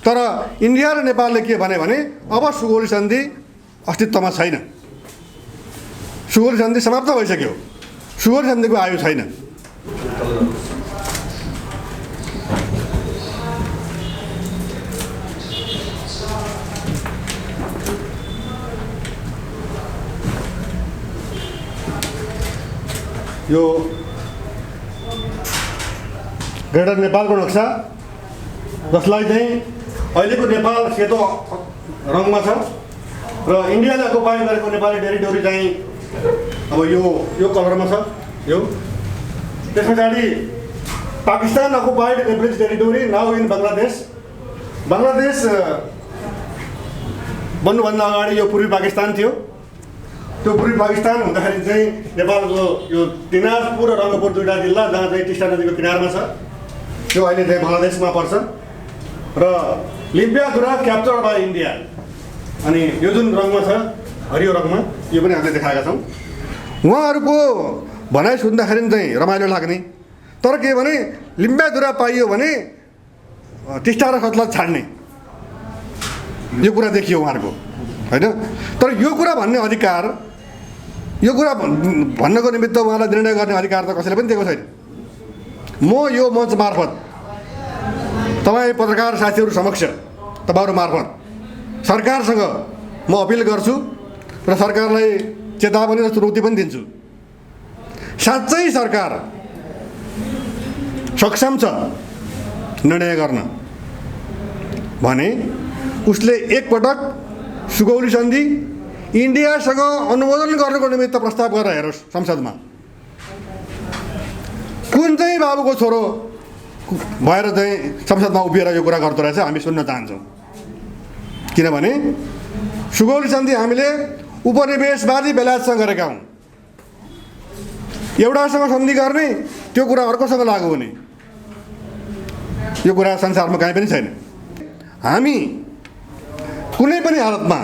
तर इन्डिया र नेपालले के भने अब सुगौली सन्धि अस्तित्वमा छैन, सुगौली सन्धि समाप्त भइसक्यो, सुगौली सन्धिको आयु छैन। यो ग्रेटर नेपालको नक्सा, जसलाई चाहिँ अहिलेको नेपाल सेतो रङमा छ र इन्डियाले अकुपाई गरेको नेपाली टेरिटोरी चाहिँ अब यो कलरमा छ। यो त्यस पछाडि Pakistan occupied Nepalese territory now in Bangladesh. Bangladesh बन्नुभन्दा अगाडि यो पूर्वी पाकिस्तान थियो। त्यो पूर्वी पाकिस्तान हुँदाखेरि चाहिँ नेपालको यो दिनाजपुर र रङ्गपुर दुईवटा जिल्ला जहाँ चाहिँ टिस्टा नदीको किनारमा छ, त्यो अहिले चाहिँ बङ्गलादेशमा पर्छ। र लिम्पियाधुरा क्याप्चर बाई इन्डिया, अनि यो जुन रङमा छ हरियो रङमा, यो पनि हामीले देखाएका छौँ। उहाँहरूको भनाइ सुन्दाखेरि चाहिँ रमाइलो लाग्ने, तर के भने लिम्पियाधुरा पाइयो भने टिस्टा र सतलज छाड्ने, यो कुरा देखियो उहाँहरूको, होइन। तर यो कुरा भन्ने अधिकार, यो कुरा भन्नको निमित्त उहाँलाई निर्णय गर्ने अधिकार त कसैले पनि दिएको छैन। म यो मञ्च मार्फत तपाईँ पत्रकार साथीहरू समक्ष, तपाईँहरू मार्फत सरकारसँग म अपिल गर्छु र सरकारलाई चेतावनी र चुनौती पनि दिन्छु। साँच्चै सरकार सक्षम छ निर्णय गर्न भने उसले एकपटक सुगौली सन्धि इन्डियासँग अनुमोदन गर्नको निमित्त प्रस्ताव गरेर हेरोस् संसदमा। कुन चाहिँ बाबुको छोरो भएर चाहिँ संसदमा उभिएर यो कुरा गर्दो रहेछ, हामी सुन्न चाहन्छौँ। किनभने सुगौली सन्धि हामीले उपनिवेशवादी बेलायतसँग गरेका हौँ। एउटासँग सन्धि गर्ने, त्यो कुरा अर्कोसँग लागु हुने, यो कुरा संसारमा कहीँ पनि छैन। हामी कुनै पनि हालतमा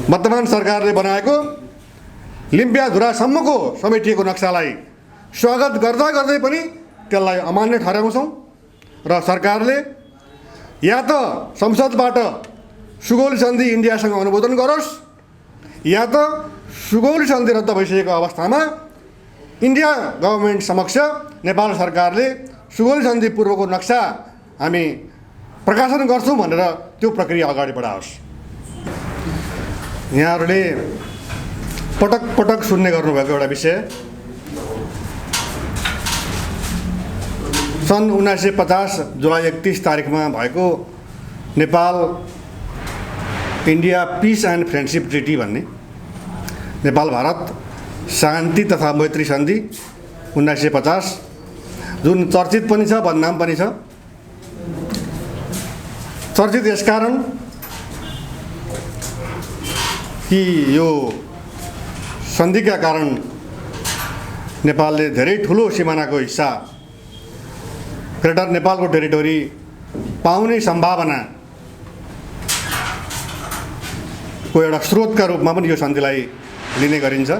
वर्तमान सरकारले बनाएको लिम्पियाधुरासम्मको समेटिएको नक्सालाई स्वागत गर्दा गर्दै पनि त्यसलाई अमान्य ठहराउँछौँ र सरकारले या त संसदबाट सुगौली सन्धि इन्डियासँग अनुमोदन गरोस्, या त सुगौली सन्धि रद्द भइसकेको अवस्थामा इन्डिया गभर्मेन्ट समक्ष नेपाल सरकारले सुगौली सन्धि पूर्वको नक्सा हामी प्रकाशन गर्छौँ भनेर त्यो प्रक्रिया अगाडि बढाओस्। यहाँहरूले पटक पटक सुन्ने गर्नुभएको एउटा विषय, सन् 1950 जुलाई 31 तारिकमा भएको Nepal India peace and friendship treaty भन्ने नेपाल भारत शान्ति तथा मैत्री सन्धि 1950, जुन चर्चित पनि छ, बदनाम पनि छ। चर्चित यसकारण कि यो सन्धिका कारण नेपालले धेरै ठुलो सिमानाको हिस्सा ग्रेटर नेपालको टेरिटोरी पाउने सम्भावनाको एउटा स्रोतका रूपमा पनि यो सन्धिलाई लिने गरिन्छ।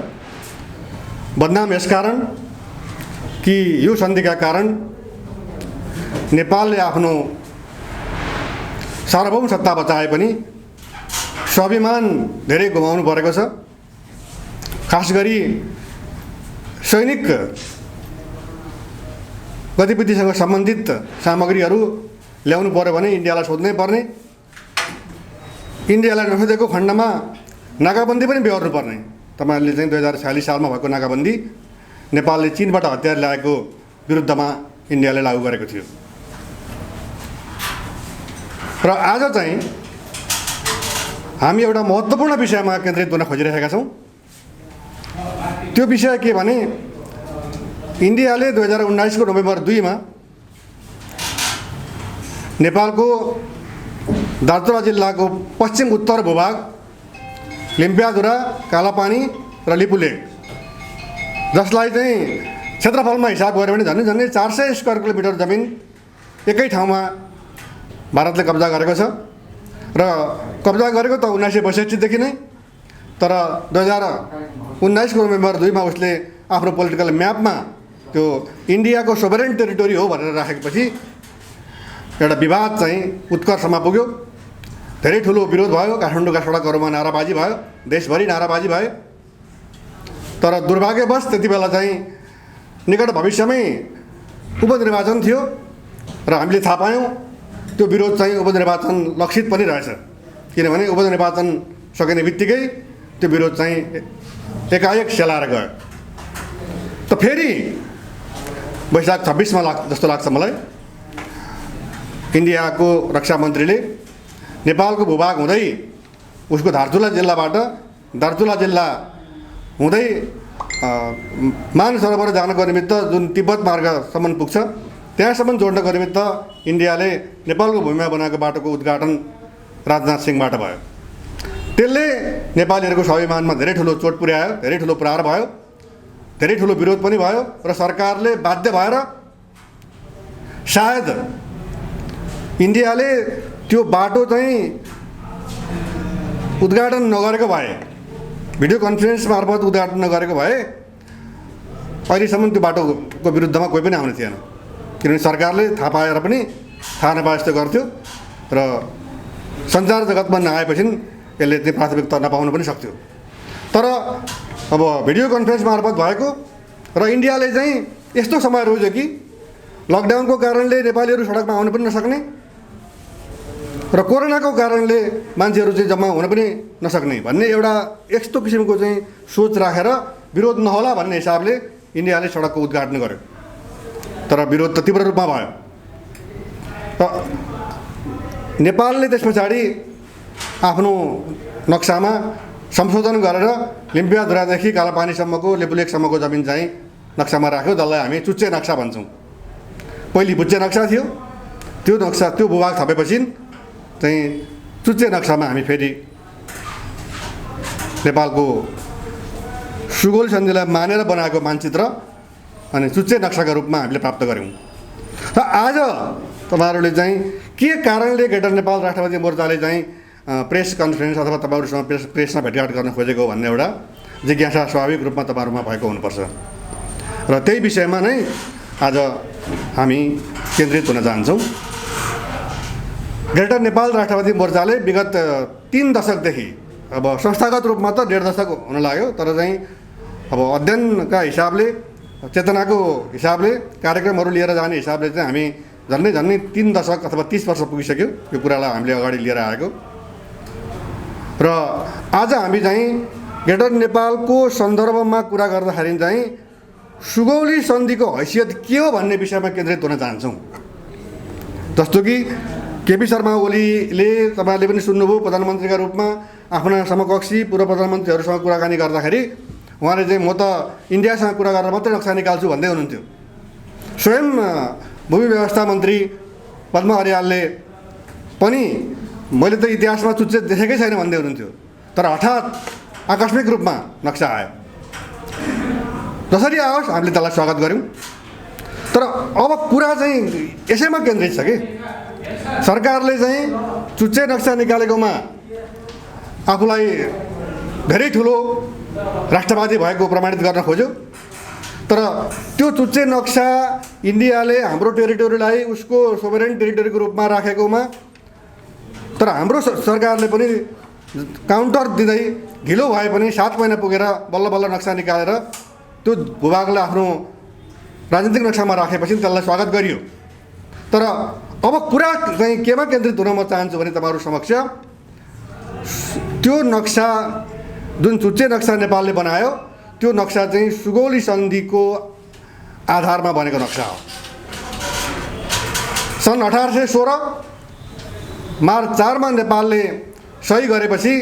बदनाम यसकारण कि यो सन्धिका कारण नेपालले आफ्नो सार्वभौम सत्ता बचाए पनि स्वाभिमान धेरै गुमाउनु परेको छ। खास गरी सैनिक गतिविधिसँग सम्बन्धित सामग्रीहरू ल्याउनु पर्यो भने इन्डियालाई सोध्नै पर्ने, इन्डियालाई नसोधेको खण्डमा नाकाबन्दी पनि बेहोर्नु पर्ने। तपाईँहरूले चाहिँ 2046 सालमा भएको नाकाबन्दी नेपालले चीनबाट हतियार ल्याएको विरुद्धमा इन्डियाले लागू गरेको थियो। र आज चाहिँ हामी एउटा महत्त्वपूर्ण विषयमा केन्द्रित हुन खोजिरहेका छौँ। त्यो विषय के भने इन्डियाले 2019 को नोभेम्बर 2 मा नेपालको दार्चुला जिल्लाको पश्चिम उत्तर भूभाग लिम्पियाधुरा, कालापानी र लिपुलेक, जसलाई चाहिँ क्षेत्रफलमा हिसाब गऱ्यो भने झन्डै 400 स्क्वायर किलोमिटर जमिन एकै ठाउँमा भारतले कब्जा गरेको छ। र कब्जा गरेको त 1962 देखि नै, तर 2019 को नोभेम्बर 2 मा उसले आफ्नो पोलिटिकल म्यापमा त्यो इन्डियाको सोभरेन टेरिटोरी हो भनेर राखेपछि एउटा विवाद चाहिँ उत्कर्षमा पुग्यो। धेरै ठुलो विरोध भयो, काठमाडौँका सडकहरूमा नाराबाजी भयो, देशभरि नाराबाजी भयो। तर दुर्भाग्यवश त्यति बेला चाहिँ निकट भविष्यमै उपनिर्वाचन थियो र हामीले थाहा पायौँ त्यो विरोध चाहिँ उपनिर्वाचन लक्षित पनि रहेछ। किनभने उपनिर्वाचन सकिने बित्तिकै त्यो विरोध चाहिँ एकाएक सेलाएर गयो। त फेरि वैशाख 26मा जस्तो लाग्छ मलाई, इन्डियाको रक्षा मन्त्रीले नेपालको भूभाग हुँदै उसको दार्चुला जिल्ला हुँदै मानसरोवर जानको निमित्त जुन तिब्बत मार्गसम्म पुग्छ त्यहाँसम्म जोड्नको निमित्त इन्डियाले नेपालको भूमिमा बनाएको बाटोको उद्घाटन राजनाथ सिंहबाट भयो। त्यसले नेपालीहरूको स्वाभिमानमा धेरै ठुलो चोट पुर्यायो, धेरै ठुलो प्रहार भयो, धेरै ठुलो विरोध पनि भयो र सरकारले बाध्य भएर सायद इन्डियाले त्यो बाटो चाहिँ उद्घाटन नगरेको भए, भिडियो कन्फरेन्स मार्फत उद्घाटन नगरेको भए अहिलेसम्म त्यो बाटोको विरुद्धमा कोही पनि आउने थिएन। किनभने सरकारले थाहा पाएर पनि थाहा नपाए जस्तो गर्थ्यो र सञ्चार जगतमा नआएपछि यसले चाहिँ प्राथमिकता नपाउन पनि सक्थ्यो। तर अब भिडियो कन्फरेन्स मार्फत भएको र इन्डियाले चाहिँ यस्तो समय रोज्यो कि लकडाउनको कारणले नेपालीहरू सडकमा आउन पनि नसक्ने र कोरोनाको कारणले मान्छेहरू चाहिँ जम्मा हुन पनि नसक्ने भन्ने एउटा यस्तो किसिमको चाहिँ सोच राखेर विरोध नहोला भन्ने हिसाबले इन्डियाले सडकको उद्घाटन गर्यो। तर विरोध त तीव्र रूपमा भयो। नेपालले त्यस पछाडि आफ्नो नक्सामा संशोधन गरेर लिम्पियाधुरादेखि कालापानीसम्मको लेबुलेकसम्मको जमिन चाहिँ नक्सामा राख्यो। जसलाई हामी चुच्चे नक्सा भन्छौँ। पहिले बुच्चे नक्सा थियो, त्यो भूभाग थपेपछि चाहिँ चुच्चे नक्सामा हामी फेरि नेपालको सुगौल सन्धिलाई मानेर बनाएको मानचित्र अनि चुच्चे नक्साका रूपमा हामीले प्राप्त गऱ्यौँ। र आज तपाईँहरूले चाहिँ के कारणले ग्रेटर नेपाल राष्ट्रवादी मोर्चाले चाहिँ प्रेस कन्फरेन्स अथवा तपाईँहरूसँग प्रेसमा भेटघाट गर्न खोजेको भन्ने एउटा जिज्ञासा स्वाभाविक रूपमा तपाईँहरूमा भएको हुनुपर्छ र त्यही विषयमा नै आज हामी केन्द्रित हुन चाहन्छौँ। ग्रेटर नेपाल राष्ट्रवादी मोर्चाले विगत 3 दशकदेखि अब संस्थागत रूपमा त 1.5 दशक हुन लाग्यो, तर चाहिँ अब अध्ययनका हिसाबले, चेतनाको हिसाबले, कार्यक्रमहरू लिएर जाने हिसाबले चाहिँ हामी झन्डै 3 दशक अथवा 30 वर्ष पुगिसक्यो यो कुरालाई हामीले अगाडि लिएर आएको। र आज हामी चाहिँ ग्रेटर नेपालको सन्दर्भमा कुरा गर्दाखेरि चाहिँ सुगौली सन्धिको हैसियत के हो भन्ने विषयमा केन्द्रित हुन चाहन्छौँ। जस्तो कि केपी शर्मा ओलीले, तपाईँहरूले पनि सुन्नुभयो, प्रधानमन्त्रीका रूपमा आफ्ना समकक्षी पूर्व प्रधानमन्त्रीहरूसँग कुराकानी गर्दाखेरि उहाँले चाहिँ म त इन्डियासँग कुरा गरेर मात्रै नक्सा निकाल्छु भन्दै हुनुहुन्थ्यो। स्वयं भूमि व्यवस्था मन्त्री पद्म अर्यालले पनि मैले त इतिहासमा चुच्चे देखेकै छैन भन्दै हुनुहुन्थ्यो। तर हठात आकस्मिक रूपमा नक्सा आयो। जसरी आओस् हामीले त्यसलाई स्वागत गऱ्यौँ। तर अब कुरा चाहिँ यसैमा केन्द्रित छ कि सरकारले चाहिँ चुच्चे नक्सा निकालेकोमा आफूलाई धेरै ठुलो राष्ट्रवादी भएको प्रमाणित गर्न खोज्यो। तर त्यो चुच्चे नक्सा इन्डियाले हाम्रो टेरिटोरीलाई उसको सोभरेन टेरिटोरीको रूपमा राखेकोमा तर हाम्रो सरकारले पनि काउन्टर दिँदै ढिलो भए पनि 7 महिना पुगेर बल्ल बल्ल नक्सा निकालेर त्यो भूभागलाई आफ्नो राजनीतिक नक्सामा राखेपछि त्यसलाई स्वागत गरियो। तर अब कुरा चाहिँ केमा केन्द्रित हुन म चाहन्छु भने तपाईँहरू समक्ष त्यो नक्सा जुन चुच्चे नक्सा नेपालले बनायो त्यो नक्सा चाहिँ सुगौली सन्धिको आधारमा बनेको नक्सा हो। सन् 1816 मार्च 4 मा नेपालले सही गरेपछि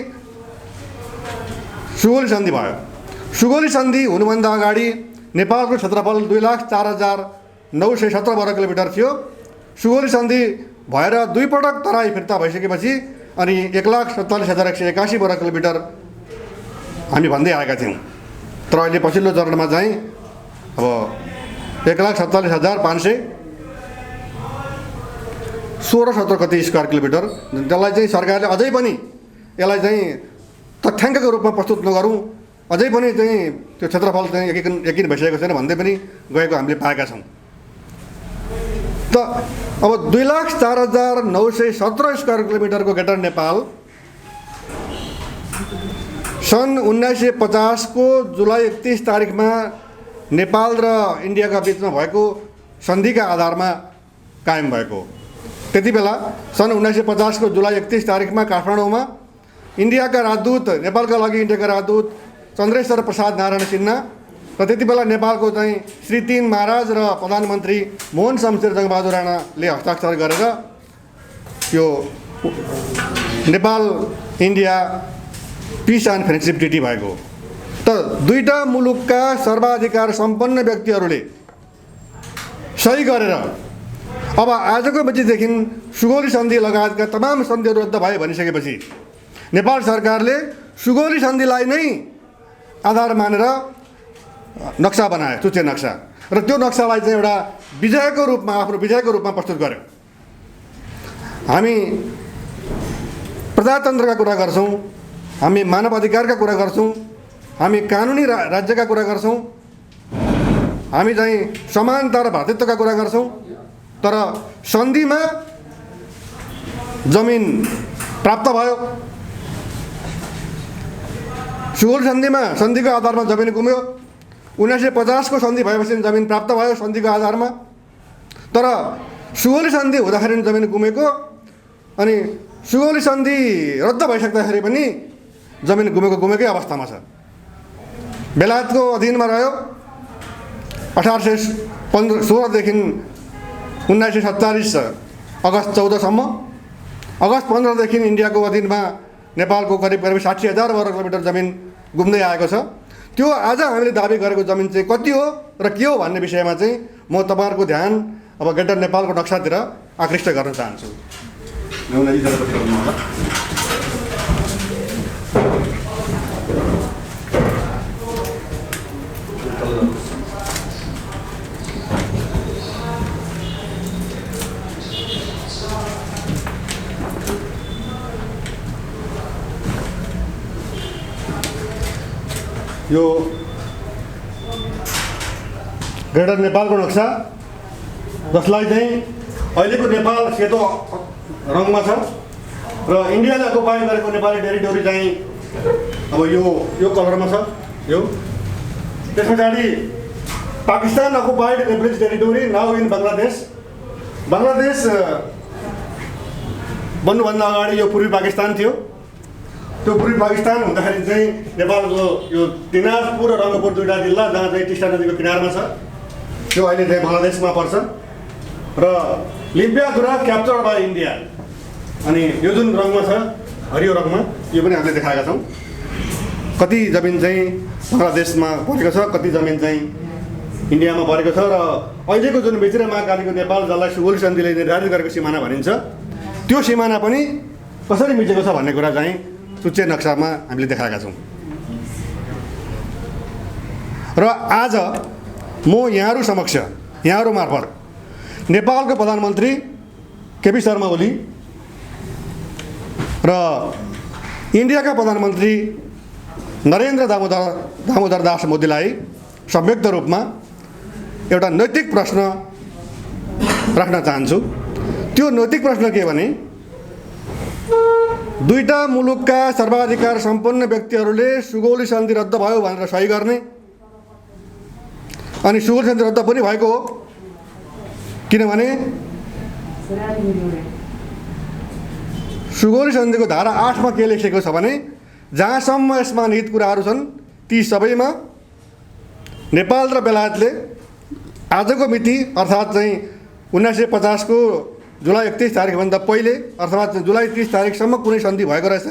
सुगौली सन्धि भयो। सुगौली सन्धि हुनुभन्दा अगाडि नेपालको क्षेत्रफल 2,04,917 वर्ग किलोमिटर थियो। सुगौली सन्धि भएर 2 पटक तराई फिर्ता भइसकेपछि अनि 1,47,181 वर्ग किलोमिटर हामी भन्दै आएका थियौँ। तर अहिले पछिल्लो चरणमा चाहिँ अब 1,47,516 कति स्क्वायर किलोमिटर, त्यसलाई चाहिँ सरकारले अझै पनि यसलाई चाहिँ तथ्याङ्कको रूपमा प्रस्तुत नगरौँ, अझै पनि चाहिँ त्यो क्षेत्रफल चाहिँ यकिन भइसकेको छैन भन्दै पनि गएको हामीले पाएका छौँ। त अब 2,04,917 स्क्वायर किलोमिटरको ग्रेटर नेपाल सन् 1950 को जुलाई 31 तारिखमा नेपाल र इन्डियाका बिचमा भएको सन्धिका आधारमा कायम भएको। त्यति बेला सन् 1950 को जुलाई 31 तारिखमा काठमाडौँमा इन्डियाका राजदूत, नेपालका लागि इन्डियाका राजदूत चन्द्रेश्वर प्रसाद नारायण सिन्हा र त्यति बेला नेपालको चाहिँ श्री 3 महाराज र प्रधानमन्त्री मोहन शमशेर जङ्गबहादुर राणाले हस्ताक्षर गरेर यो Nepal India peace and friendship treaty भएको। त दुईटा मुलुकका सर्वाधिकार सम्पन्न व्यक्तिहरूले सही गरेर अब आजको बजेदेखि सुगौली सन्धि लगायतका तमाम सन्धिहरू रद्द भयो भनिसकेपछि नेपाल सरकारले सुगौली सन्धिलाई नै आधार मानेर नक्सा बनायो, चुच्चे नक्सा, र त्यो नक्सालाई चाहिँ एउटा विजयको रूपमा, आफ्नो विजयको रूपमा प्रस्तुत गर्यो। हामी प्रजातन्त्रका कुरा गर्छौँ, हामी मानव अधिकारका कुरा गर्छौँ, हामी कानुनी राज्यका कुरा गर्छौँ, हामी चाहिँ समानता र भ्रातृत्वका कुरा गर्छौँ, तर सन्धिमा जमिन प्राप्त भयो। सुगौली सन्धिमा सन्धिको आधारमा जमिन गुम्यो। 1950 को सन्धि भएपछि जमिन प्राप्त भयो सन्धिको आधारमा, तर सुगौली सन्धि हुँदाखेरि जमिन गुमेको, अनि सुगौली सन्धि रद्द भइसक्दाखेरि पनि जमिन गुमेकै अवस्थामा छ। बेलायतको अधीनमा रह्यो 1816 देखि 1947 अगस्त 14 सम्म। अगस्त 15 देखि इन्डियाको अधीनमा नेपालको करिब 60,000 वर्ग किलोमिटर जमिन घुम्दै आएको छ। त्यो आज हामीले दाबी गरेको जमिन चाहिँ कति हो र के हो भन्ने विषयमा चाहिँ म तपाईँहरूको ध्यान अब ग्रेटर नेपालको नक्सातिर आकृष्ट गर्न चाहन्छु। यो ग्रेटर नेपालको नक्सा जसलाई चाहिँ अहिलेको नेपाल सेतो रङमा छ र इन्डियाले अकुपाई गरेको नेपाली टेरिटोरी चाहिँ अब यो कलरमा छ। यो त्यस पछाडि Pakistan occupied replace territory now in Bangladesh. Bangladesh बन्नुभन्दा अगाडि यो पूर्वी पाकिस्तान थियो। त्यो पूर्वी पाकिस्तान हुँदाखेरि चाहिँ नेपालको यो दिनाजपुर र रङ्गपुर दुईटा जिल्ला जहाँ चाहिँ टिस्टा नदीको किनारमा छ, त्यो अहिले चाहिँ बङ्गलादेशमा पर्छ। र लिम्पियाधुरा क्याप्चर्ड बाई इन्डिया, अनि यो जुन रङमा छ हरियो रङमा, यो पनि हामीले देखाएका छौँ। कति जमिन चाहिँ बङ्गलादेशमा परेको छ, कति जमिन चाहिँ इन्डियामा परेको छ, र अहिलेको जुन भित्र महाकालीको नेपाल जसलाई सुगौली सन्धिले निर्धारित गरेको सिमाना भनिन्छ, त्यो सिमाना पनि कसरी मिचेको छ भन्ने कुरा चाहिँ चुच्चे नक्सामा हामीले देखाएका छौँ। र आज म यहाँहरू समक्ष, यहाँहरू मार्फत नेपालको प्रधानमन्त्री केपी शर्मा ओली र इन्डियाका प्रधानमन्त्री नरेन्द्र दामोदर दास मोदीलाई संयुक्त रूपमा एउटा नैतिक प्रश्न राख्न चाहन्छु। त्यो नैतिक प्रश्न के भने, दुईटा मुलुकका सर्वाधिकार सम्पन्न व्यक्तिहरूले सुगौली सन्धि रद्द भयो भनेर सही गर्ने, अनि सुगौली सन्धि रद्द पनि भएको हो, किनभने सुगौली सन्धिको धारा 8 मा के लेखिएको छ भने, जहाँसम्म यसमा निहित कुराहरू छन् ती सबैमा नेपाल र बेलायतले आजको मिति अर्थात् चाहिँ 1950 को जुलाई 31 तारिखभन्दा पहिले अर्थात् जुलाई 30 तारिखसम्म कुनै सन्धि भएको रहेछ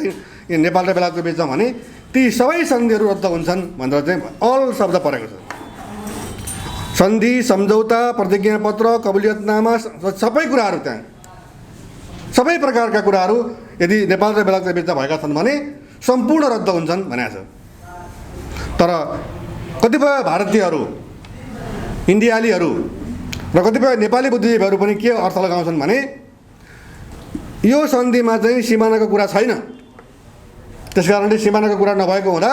नेपाल र बेलायतको बिचमा भने ती सबै सन्धिहरू रद्द हुन्छन् भनेर चाहिँ अल शब्द परेको छ। सन्धि, सम्झौता, प्रतिज्ञापत्र, कबुलियतनामा, सबै कुराहरू त्यहाँ सबै प्रकारका कुराहरू यदि नेपाल र बेलायतको बिचमा भएका छन् भने सम्पूर्ण रद्द हुन्छन् भनेको छ। तर कतिपय भारतीयहरू, इन्डियालीहरू र कतिपय नेपाली बुद्धिजीवीहरू पनि के अर्थ लगाउँछन् भने, यो सन्धिमा चाहिँ सिमानाको कुरा छैन, त्यसकारणले सिमानाको कुरा नभएको हुँदा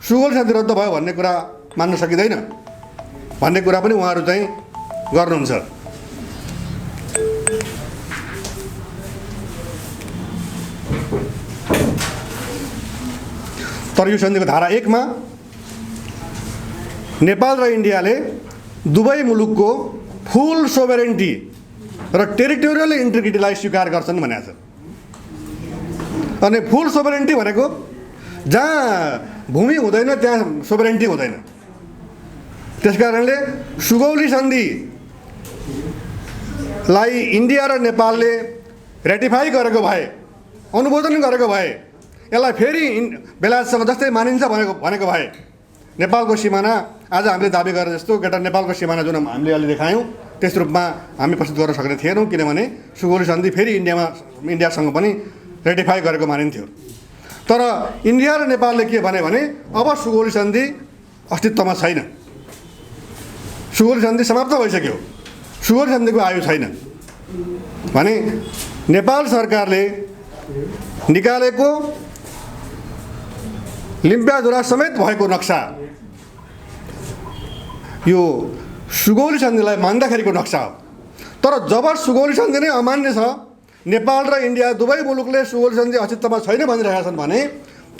सुगौली सन्धि रद्द भयो भन्ने कुरा मान्न सकिँदैन भन्ने कुरा पनि उहाँहरू चाहिँ गर्नुहुन्छ। तर यो सन्धिको धारा 1 मा नेपाल र इन्डियाले दुवै मुलुकको फुल सोभरेन्टी र टेरिटोरियल इन्टिग्रिटीलाई स्वीकार गर्छन् भनेको छ। अनि फुल सोभरेन्टी भनेको जहाँ भूमि हुँदैन त्यहाँ सोभरेन्टी हुँदैन। त्यसकारणले सुगौली सन्धिलाई इन्डिया र नेपालले रेटिफाई गरेको भए, अनुमोदन गरेको भए, यसलाई फेरि बेलायतसँग जस्तै मानिन्छ भनेको भए नेपालको सिमाना आज हामीले दाबी गरे जस्तो एउटा नेपालको सिमाना जुन हामीले अलि देखायौँ त्यस रूपमा हामी प्रस्तुत गर्न सक्ने थिएनौँ, किनभने सुगौली सन्धि फेरि इन्डियासँग पनि रेटिफाई गरेको मानिन्थ्यो। तर इन्डिया र नेपालले के भने अब सुगौली सन्धि अस्तित्वमा छैन, सुगौली सन्धि समाप्त भइसक्यो, सुगौली सन्धिको आयु छैन भने नेपाल सरकारले निकालेको लिम्पियाधुरा समेत भएको नक्सा यो सुगौली सन्धिलाई मान्दाखेरिको नक्सा हो। तर जब सुगौली सन्धि नै अमान्य छ, नेपाल र इन्डिया दुवै मुलुकले सुगौली सन्धि अस्तित्वमा छैन भनिरहेका छन् भने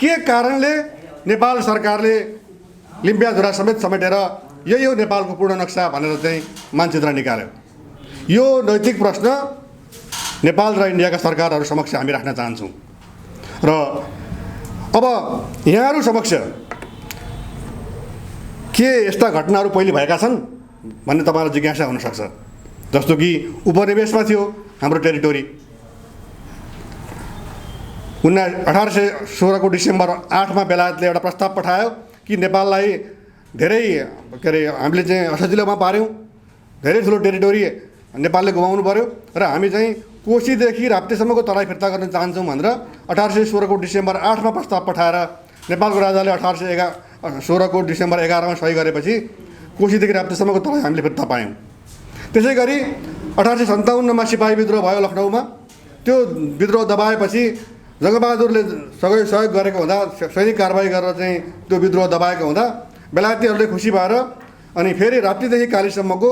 के कारणले नेपाल सरकारले लिम्पियाधुरा समेत समेटेर यही हो नेपालको पूर्ण नक्सा भनेर चाहिँ मानचित्र निकाल्यो? यो नैतिक प्रश्न नेपाल र इन्डियाका सरकारहरू समक्ष हामी राख्न चाहन्छौँ। र अब यहाँहरू समक्ष के यस्ता घटनाहरू पहिले भएका छन् भन्ने तपाईँलाई जिज्ञासा हुनसक्छ। जस्तो कि उपनिवेशमा थियो हाम्रो टेरिटोरी, 1816 को डिसेम्बर 8 मा बेलायतले एउटा प्रस्ताव पठायो कि नेपाललाई धेरै हामीले चाहिँ असजिलोमा पार्यौँ, धेरै ठुलो टेरिटोरी नेपालले गुमाउनु पर्यो र हामी चाहिँ कोशीदेखि राप्तीसम्मको तराई फिर्ता गर्न चाहन्छौँ भनेर 1816 को डिसेम्बर 8 मा प्रस्ताव पठाएर नेपालको राजाले 1816 को डिसेम्बर 11 मा सही गरेपछि कोशीदेखि राप्तीसम्मको तराई हामीले फिर्ता पायौँ। त्यसै गरी 1857 मा सिपाही विद्रोह भयो लखनऊमा। त्यो विद्रोह दबाएपछि जङ्गबहादुरले सहयोग गरेको हुँदा, सैनिक कारबाही गरेर चाहिँ त्यो विद्रोह दबाएको हुँदा बेलायतीहरूले खुसी भएर अनि फेरि राप्तीदेखि कालीसम्मको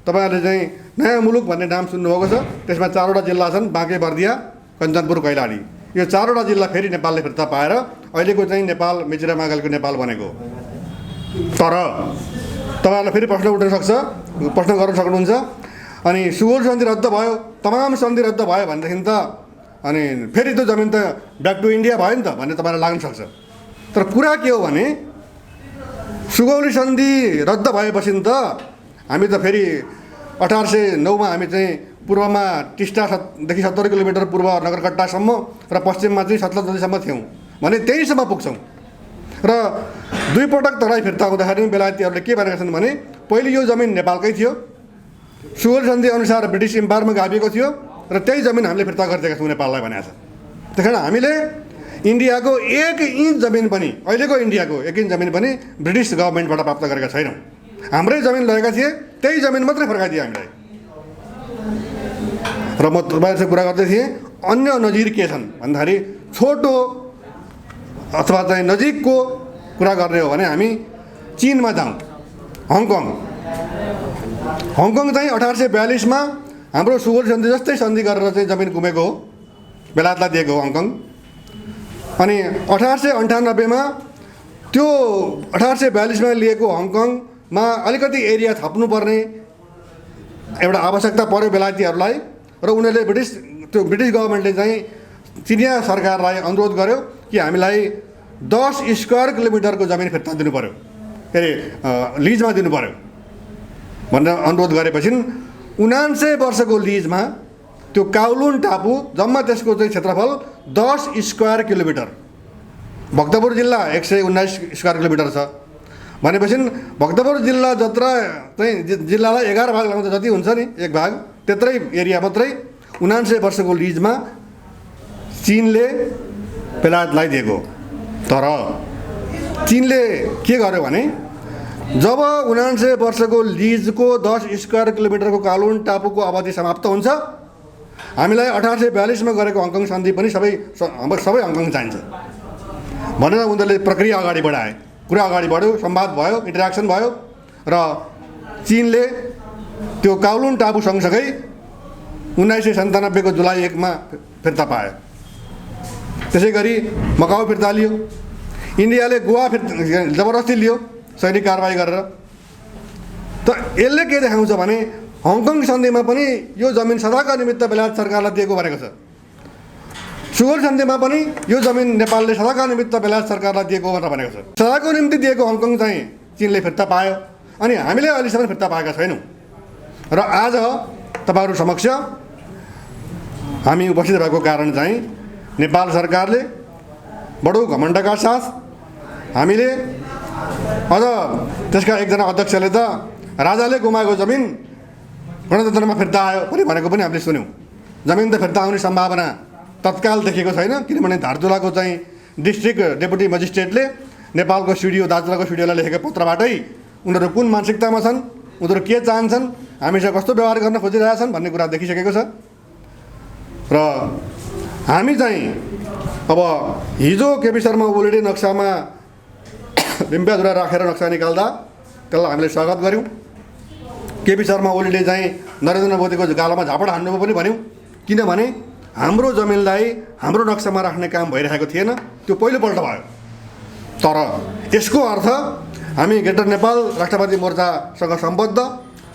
तपाईँहरूले चाहिँ नयाँ मुलुक भन्ने नाम सुन्नुभएको छ। त्यसमा 4वटा जिल्ला छन्, बाँके, बर्दिया, कञ्चनपुर, कैलाली। यो 4वटा जिल्ला फेरि नेपालले फिर्ता पाएर अहिलेको चाहिँ नेपाल मिजोराम मागलको नेपाल बनेको। तर तपाईँहरूलाई फेरि प्रश्न उठ्न सक्छ, प्रश्न गर्न सक्नुहुन्छ, अनि सुगौली सन्धि रद्द भयो, तमाम सन्धि रद्द भयो भनेदेखि त अनि फेरि त्यो जमिन त ब्याक टु इन्डिया भयो नि त भन्ने तपाईँलाई लाग्न सक्छ। तर कुरा के हो भने सुगौली सन्धि रद्द भएपछि त हामी त फेरि 1809 मा हामी चाहिँ पूर्वमा टिस्टादेखि 70 किलोमिटर पूर्व नगरकट्टासम्म र पश्चिममा चाहिँ सतलज नदीसम्म थियौँ भने त्यहीसम्म पुग्छौँ। र दुई पटक तराई फिर्ता हुँदाखेरि बेलायतीहरूले के भनेका छन् भने पहिले यो जमिन नेपालकै थियो, सुगौली सन्धि अनुसार ब्रिटिस इम्पायरमा गाभिएको थियो र त्यही जमिन हामीले फिर्ता गरिदिएका छौँ नेपाललाई भनेको छ। त्यस कारण हामीले इन्डियाको 1 इन्च जमिन पनि, अहिलेको इन्डियाको 1 इन्च जमिन पनि ब्रिटिस गभर्मेन्टबाट प्राप्त गरेका छैनौँ। हाम्रै जमिन लगेका थिए, त्यही जमिन मात्रै फर्काइदिए हामीलाई। र म तपाईँहरूसँग कुरा गर्दै थिएँ, अन्य नजिर के छन् भन्दाखेरि छोटो अथवा चाहिँ नजिकको कुरा गर्ने हो भने हामी चीनमा जाउँ। हङकङ चाहिँ 1842 मा हाम्रो सुगौली सन्धि जस्तै सन्धि गरेर चाहिँ जमिन गुमेको हो, बेलायतलाई दिएको हो हङकङ। अनि 1898 मा त्यो 1842 मा लिएको हङकङमा अलिकति एरिया थप्नुपर्ने एउटा आवश्यकता पर्यो बेलायतीहरूलाई र उनीहरूले ब्रिटिस गभर्मेन्टले चाहिँ चिनिया सरकारलाई अनुरोध गर्यो कि हामीलाई 10 स्क्वायर किलोमिटरको जमिन फिर्ता दिनु पर्यो, के अरे लिजमा दिनु पर्यो भनेर अनुरोध गरेपछि 79 वर्षको लिजमा त्यो काउलुन टापु जम्मा त्यसको चाहिँ क्षेत्रफल 10 स्क्वायर किलोमिटर, भक्तपुर जिल्ला 119 स्क्वायर किलोमिटर छ भनेपछि भक्तपुर जिल्ला जत्रा चाहिँ जिल्लालाई 11 भाग लगाउँदा जति हुन्छ नि, 1 भाग त्यत्रै एरिया मात्रै 79 वर्षको लिजमा चीनले बेलायतलाई दिएको। तर चीनले के गर्यो भने जब 79 वर्षको लिजको 10 स्क्वायर किलोमिटरको काउलुन टापुको अवधि समाप्त हुन्छ, हामीलाई 1842 मा गरेको हङकङ सन्धि पनि सबै हङकङ चाहिन्छ भनेर उनीहरूले प्रक्रिया अगाडि बढाए। कुरा अगाडि बढ्यो, संवाद भयो, इन्टरेक्सन भयो र चीनले त्यो काउलुन टापु सँगसँगै 1997 को जुलाई 1 मा फिर्ता पायो। त्यसै गरी मकाउ फिर्ता लियो। इन्डियाले गोवा जबरजस्ती लियो सैनिक कारबाही गरेर। त यसले के देखाउँछ भने हङकङ सन्धिमा पनि यो जमिन सदाका निमित्त बेलायत सरकारलाई दिएको भनेको छ। सुगौली सन्धिमा पनि यो जमिन नेपालले सदाका निमित्त बेलायत सरकारलाई दिएको भनेर भनेको छ। सदाको निम्ति दिएको हङकङ चाहिँ चीनले फिर्ता पायो, अनि हामीले अहिलेसम्म फिर्ता पाएका छैनौँ। र आज तपाईँहरू समक्ष हामी उपस्थित भएको कारण चाहिँ नेपाल सरकारले बडो घमण्डका साथ हामीले अझ त्यसका एकजना अध्यक्षले त राजाले गुमाएको जमिन गणतन्त्रमा फिर्ता आयो पनि भनेको पनि हामीले सुन्यौँ। जमिन त फिर्ता आउने सम्भावना तत्काल देखेको छैन, किनभने धारचुलाको चाहिँ डिस्ट्रिक्ट डेपुटी मजिस्ट्रेटले नेपालको सिडिओ दार्चुलाको सिडिओलाई लेखेको पत्रबाटै उनीहरू कुन मानसिकतामा छन्, उनीहरू के चाहन्छन्, हामीसँग कस्तो व्यवहार गर्न खोजिरहेछन् भन्ने कुरा देखिसकेको छ। र हामी चाहिँ अब हिजो केपी शर्मा ओलीले नक्सामा लिम्पियाधुरा राखेर नक्सा निकाल्दा त्यसलाई हामीले स्वागत गऱ्यौँ। केपी शर्मा ओलीले चाहिँ नरेन्द्र मोदीको गालामा झापड हान्नुमा पनि भन्यौँ, किनभने हाम्रो जमिनलाई हाम्रो नक्सामा राख्ने काम भइरहेको थिएन, त्यो पहिलोपल्ट भयो। तर यसको अर्थ हामी ग्रेटर नेपाल राष्ट्रवादी मोर्चासँग सम्बद्ध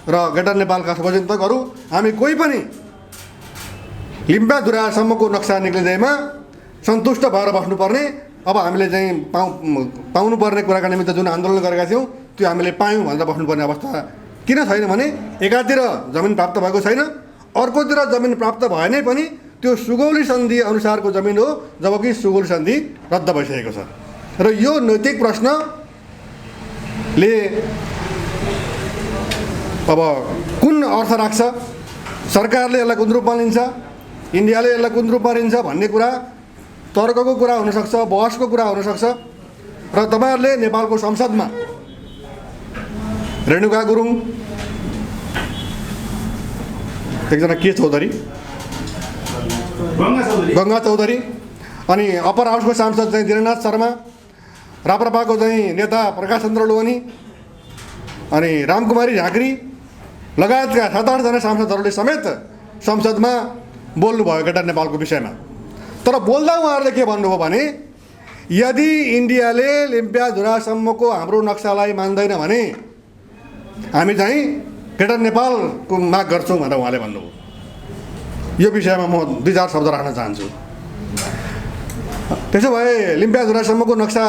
र ग्रेटर नेपालका शुभचिन्तकहरू हामी कोही पनि लिम्पियाधुरासम्मको नक्सा निक्लिँदैमा सन्तुष्ट भएर बस्नुपर्ने, अब हामीले चाहिँ पाउनुपर्ने कुराका निमित्त जुन आन्दोलन गरेका थियौँ त्यो हामीले पायौँ भनेर बस्नुपर्ने अवस्था किन छैन भने एकातिर जमिन प्राप्त भएको छैन, अर्कोतिर जमिन प्राप्त भए नै पनि त्यो सुगौली सन्धि अनुसारको जमिन हो, जबकि सुगौली सन्धि रद्द भइसकेको छ। र यो नैतिक प्रश्नले अब कुन अर्थ राख्छ, सरकारले यसलाई कुन रूपमा लिन्छ, इन्डियाले यसलाई कुन रूपमा लिन्छ भन्ने कुरा तर्कको कुरा हुनसक्छ, बहसको कुरा हुनसक्छ। र तपाईँहरूले नेपालको संसदमा रेणुका गुरुङ, एकजना के चौधरी, गङ्गा चौधरी, अनि अप्पर हाउसको सांसद चाहिँ दिननाथ शर्मा, राप्रपाको चाहिँ नेता प्रकाश चन्द्र लोहनी, अनि रामकुमारी झाँक्री लगायतका 7-8 जना सांसदहरूले समेत संसदमा बोल्नुभयो ग्रेटर नेपालको विषयमा। तर बोल्दा उहाँहरूले के भन्नुभयो भने यदि इन्डियाले लिम्पियाधुरासम्मको हाम्रो नक्सालाई मान्दैन भने हामी चाहिँ ग्रेटर नेपालको माग गर्छौँ भनेर उहाँले भन्नुभयो। यो विषयमा म 2-4 शब्द राख्न चाहन्छु। त्यसो भए लिम्पियाधुरासम्मको नक्सा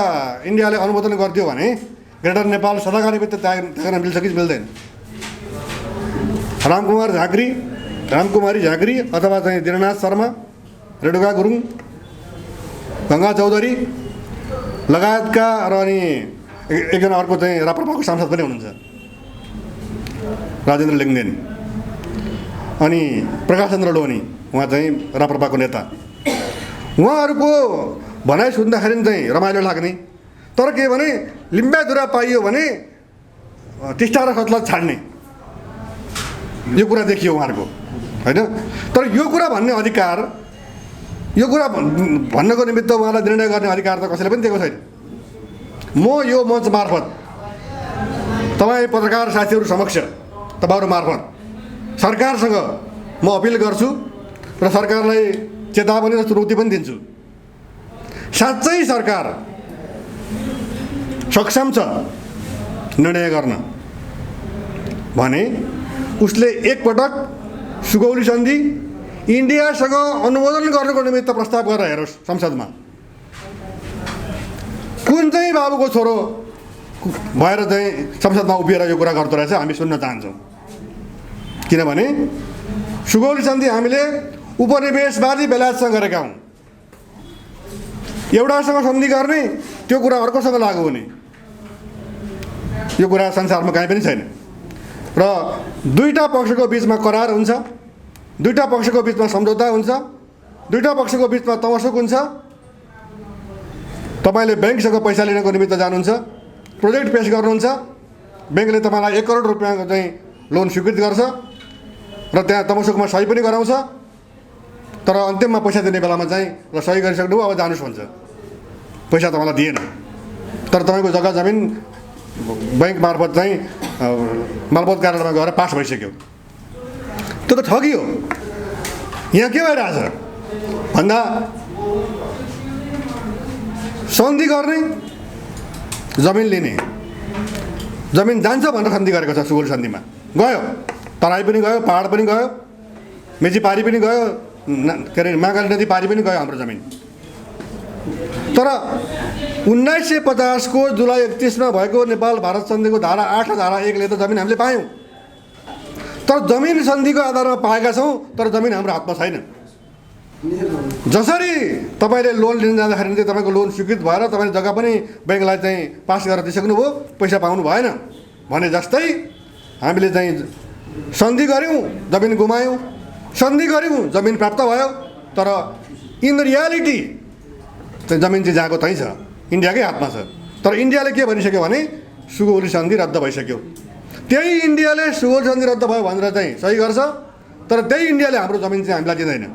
इन्डियाले अनुमोदन गरिदियो भने ग्रेटर नेपाल सदाका निमित्त त्याग्न मिल्छ कि मिल्दैन? रामकुमारी झाँक्री अथवा चाहिँ दिननाथ शर्मा, रेणुका गुरुङ, गङ्गा चौधरी लगायतका र अनि एकजना अर्को चाहिँ राप्रपाको सांसद पनि हुनुहुन्छ राजेन्द्र लिङ्गदेन, अनि प्रकाश चन्द्र लोहनी, उहाँ चाहिँ राप्रपाको नेता। उहाँहरूको भनाइ सुन्दाखेरि चाहिँ रमाइलो लाग्ने, तर के भने लिम्पियाधुरा पाइयो भने टिस्टा र सतलज छाड्ने यो कुरा देखियो उहाँहरूको, होइन? तर यो कुरा भन्ने अधिकार, यो कुरा भन्नको निमित्त उहाँलाई निर्णय गर्ने अधिकार त कसैले पनि दिएको छैन। म यो मञ्च मार्फत तपाईँ पत्रकार साथीहरू समक्ष, तपाईँहरू मार्फत सरकारसँग म अपिल गर्छु र सरकारलाई चेतावनी र चुनौती पनि दिन्छु। साँच्चै सरकार सक्षम छ निर्णय गर्न भने उसले एकपटक सुगौली सन्धि इन्डियासँग अनुमोदन गर्नको निमित्त प्रस्ताव गरेर हेरोस् संसदमा। कुन चाहिँ बाबुको छोरो भएर चाहिँ संसदमा उभिएर यो कुरा गर्दो रहेछ हामी सुन्न चाहन्छौँ। किनभने सुगौली सन्धि हामीले उपनिवेशवादी बेलायतसँग गरेका हौँ। एउटासँग सन्धि गर्ने त्यो कुरा अर्कोसँग लागु हुने, यो कुरा संसारमा कहीँ पनि छैन। र दुईटा पक्षको बिचमा करार हुन्छ, दुईटा पक्षको बिचमा सम्झौता हुन्छ, दुईटा पक्षको बिचमा तमसुक हुन्छ। तपाईँले ब्याङ्कसँग पैसा लिनको निमित्त जानुहुन्छ, प्रोजेक्ट पेस गर्नुहुन्छ, ब्याङ्कले तपाईँलाई 1 करोड रुपियाँको चाहिँ लोन स्वीकृत गर्छ र त्यहाँ तमसुकमा सही पनि गराउँछ, तर अन्तिममा पैसा दिने बेलामा चाहिँ ल सही गरिसक्नुभयो अब जानुहोस् भन्छ, पैसा तपाईँलाई दिएन। तर तपाईँको जग्गा जमिन ब्याङ्क मार्फत चाहिँ मालपोत कार्यालयमा गएर पास भइसक्यो। त्यो त ठगी हो। यहाँ के भइरहेछ भन्दा सन्धि गर्ने, जमिन लिने, जमिन जान्छ भनेर सन्धि गरेको छ। सुगौली सन्धिमा गयो, तराई पनि गयो, पहाड पनि गयो, मेची पारी पनि गयो, के अरे महाकाली नदी पारी पनि गयो हाम्रो जमिन। तर 1950 को जुलाई 31 मा भएको नेपाल भारत सन्धिको धारा 8 र धारा 1 ले त जमिन हामीले पायौँ। तर जमिन सन्धिको आधारमा पाएका छौँ, तर जमिन हाम्रो हातमा छैन। जसरी तपाईँले लोन लिन जाँदाखेरि चाहिँ तपाईँको लोन स्वीकृत भएर तपाईँले जग्गा पनि ब्याङ्कलाई चाहिँ पास गरेर दिइसक्नुभयो, पैसा पाउनु भएन भने जस्तै हामीले चाहिँ सन्धि गऱ्यौँ, जमिन गुमायौँ, सन्धि गऱ्यौँ, जमिन प्राप्त भयो, तर इन रियालिटी चाहिँ जमिन चाहिँ जहाँको त्यहीँ छ, इन्डियाकै हातमा छ। तर इन्डियाले के भनिसक्यो भने सुगौली सन्धि रद्द भइसक्यो। त्यही इन्डियाले सुगौली सन्धि रद्द भयो भनेर चाहिँ सही गर्छ, तर त्यही इन्डियाले हाम्रो जमिन चाहिँ हामीलाई दिँदैन।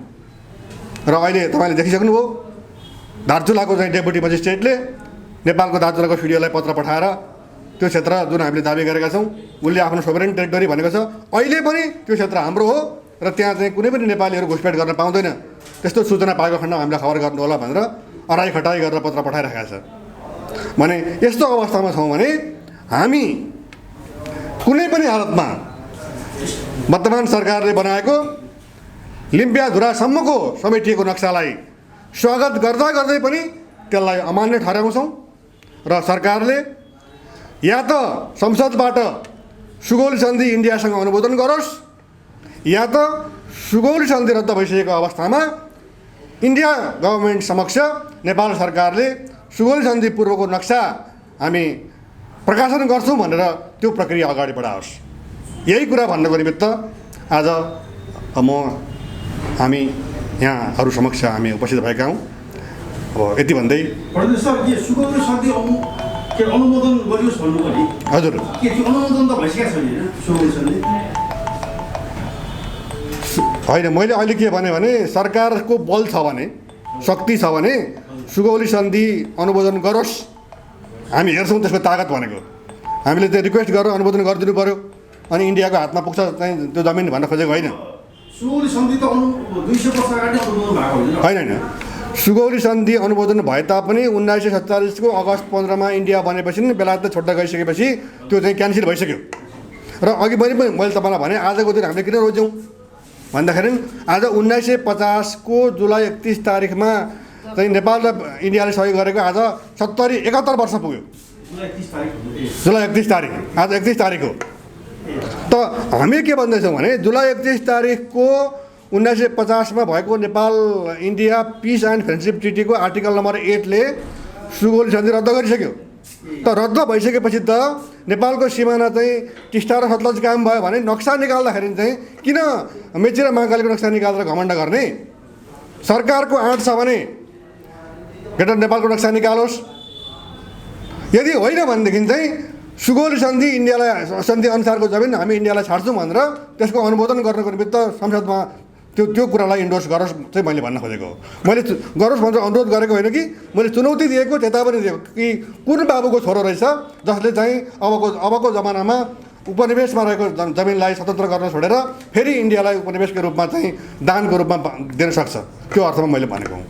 र अहिले तपाईँले देखिसक्नुभयो, दार्चुलाको चाहिँ डेपुटी मजिस्ट्रेटले नेपालको दार्चुलाको सिडिओलाई पत्र पठाएर त्यो क्षेत्र जुन हामीले दाबी गरेका छौँ, उसले आफ्नो सोभरेन टेरिटोरी भनेको छ, अहिले पनि त्यो क्षेत्र हाम्रो हो र त्यहाँ चाहिँ कुनै पनि नेपालीहरू घुसपेट गर्न पाउँदैन, त्यस्तो सूचना पाएको खण्डमा हामीलाई खबर गर्नु होला भनेर अराई खटाई गरेर पत्र पठाइरहेको छ। भने यस्तो अवस्थामा छौँ भने हामी कुनै पनि हालतमा वर्तमान सरकारले बनाएको लिम्पियाधुरासम्मको समेटिएको नक्सालाई स्वागत गर्दा गर्दै पनि त्यसलाई अमान्य ठहराउँछौँ र सरकारले या त संसदबाट सुगौली सन्धि इन्डियासँग अनुमोदन गरोस्, या त सुगौली सन्धि रद्द भइसकेको अवस्थामा इन्डिया गभर्मेन्ट समक्ष नेपाल सरकारले सुगौली सन्धि पूर्वको नक्सा हामी प्रकाशन गर्छौँ भनेर त्यो प्रक्रिया अगाडि बढाओस्। यही कुरा भन्नको निमित्त आज हामी यहाँहरू समक्ष हामी उपस्थित भएका हौँ। अब यति भन्दै सर के सुगौली सन्धि के अनुमोदन गरियोस् भन्नुभयो नि? हजुर, के त्यो अनुमोदन त भइसकेको छ नि सुगौली सन्धि? होइन, मैले अहिले के भने सरकारको बल छ भने, शक्ति छ भने सुगौली सन्धि अनुमोदन गरोस्, हामी हेर्छौँ त्यसको ताकत भनेको। हामीले त्यो रिक्वेस्ट गरेर अनुमोदन गरिदिनु पऱ्यो, अनि इन्डियाको हातमा पुग्छ चाहिँ त्यो जमिन भन्न खोजेको होइन। सुगौली सन्धि त 200 वर्ष अगाडि अनुमोदन भएको होइन। सुगौली सन्धि अनुमोदन भए तापनि 1947 को अगस्त 15 मा इन्डिया बनेपछि बेलायतले छोड्दा गइसकेपछि त्यो चाहिँ क्यान्सल भइसक्यो। र अघि पनि मैले तपाईँलाई भने आजको दिन हामीले किन रोज्यौँ भन्दाखेरि आज 1950 को जुलाई 31 तारिखमा चाहिँ नेपाल र इन्डियाले सही गरेको आज 71 वर्ष पुग्यो। जुलाई 31 तारिख, आज 31 तारिख हो। त हामी के भन्दैछौँ भने जुलाई 31 तारिखको 1950 मा भएको Nepal India peace and friendship ट्रिटीको आर्टिकल नम्बर 8 ले सुगौली सन्धि रद्द गरिसक्यो। त रद्द भइसकेपछि त नेपालको सिमाना चाहिँ टिस्टा र सतलज काम भयो भने नक्सा निकाल्दाखेरि चाहिँ किन मेची र महाकालीको नक्सा निकालेर घमण्ड गर्ने? सरकारको आँट छ भने ग्रेटर नेपालको नक्सा निकालोस्। यदि होइन भनेदेखि चाहिँ सुगौली सन्धि इन्डियालाई सन्धि अनुसारको जमिन हामी इन्डियालाई छाड्छौँ भनेर त्यसको अनुमोदन गर्नको निमित्त संसदमा त्यो कुरालाई इन्डोर्स गरोस् चाहिँ मैले भन्न खोजेको हो। मैले गरोस् भनेर अनुरोध गरेको होइन कि मैले चुनौती दिएको, चेतावनी दिएको कि कुन बाबुको छोरो रहेछ जसले चाहिँ अबको जमानामा उपनिवेशमा रहेको जमिनलाई स्वतन्त्र गर्न छोडेर फेरि इन्डियालाई उपनिवेशको रूपमा चाहिँ दानको रूपमा दिन सक्छ। त्यो अर्थमा मैले भनेको हुँ।